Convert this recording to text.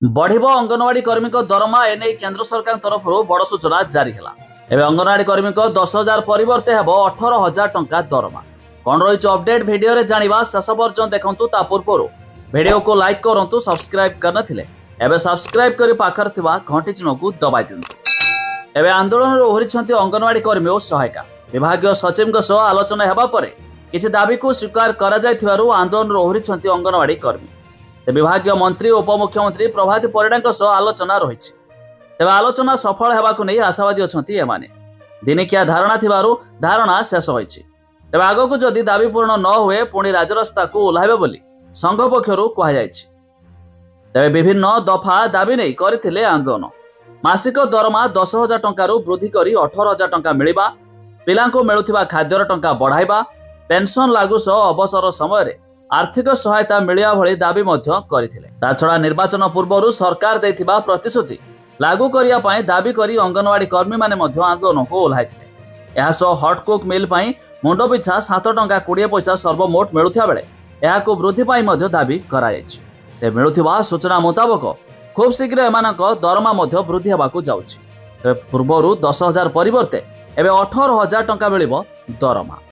बढ़िबो अंगनवाड़ी कर्मी दरमा एने केंद्र सरकार तरफ बड़ सूचना जारी है। एवं अंगनवाड़ी कर्मी 10,000 परिवर्ते हेब 18,000 टंका दरमा। कौन रही अपडेट वीडियो रे जानिबा शेष पर्यंत देखंतु। ता पूर्व वीडियो को लाइक करंतु, सब्सक्राइब करना थिले एबे सब्सक्राइब करी पाखर थिबा घंटी चिन्ह को दबाई दियंतु। एबे आंदोलन रे ओहरिछंती अंगनवाड़ी कर्मी और सहायिका। विभागीय सचिव सह आलोचना हेबा परे किछि दाबी को स्वीकार करा जायथिबारु आंदोलन रे ओहरिछंती अंगनवाड़ी कर्मी। विभागीय मंत्री उपमुख्यमंत्री प्रभाती परिडा सह आलोचना रही। तेज आलोचना सफल होगाकू नहीं आशावादी अच्छा एमाने। दिनिकिया धारणा थिबारु धारणा शेष होइछि। तेज आगकू जदि दाबी पूर्ण न हुए पुणी राजरास्ता को ओह्लाइबे बोली संघ पक्षरु कुहाଯାଇଛି। तेज विभिन्न दफा दाबी नहीं करथिले आंदोलन। मासिक दरमा 10,000 टंकारु वृद्धि करी 18,000 टंका मिलिबा, पिलांको मिलुथिबा खाद्यर टंका बढ़ाइबा, पेंशन लागू सह अवसर समय आर्थिक सहायता मिलिया भली दाबी मध्य करथिले। ताछड़ा निर्वाचन पूर्व सरकार देथिबा प्रतिश्रुति लागू करिया पाए दाबी करी अंगनवाड़ी कर्मी माने मध्य आंदोलन को ओह्लाइथिले। एहा सह हॉटकुक मिल पाई मुंड पिछा 7 टंका 20 पैसा सर्वमोट मिलुथिया बेले एहाको वृद्धि पाई मध्य दाबी कराଯାଇଛି। ते मिलुथिबा सूचना मुताबक खूब शीघ्र एमानक दरमा मध्य वृद्धि हेबाकू जाଉଛି। पूर्वरु 10,000 परिवर्ते एबे 18,000 टंका मिलिबो दरमा।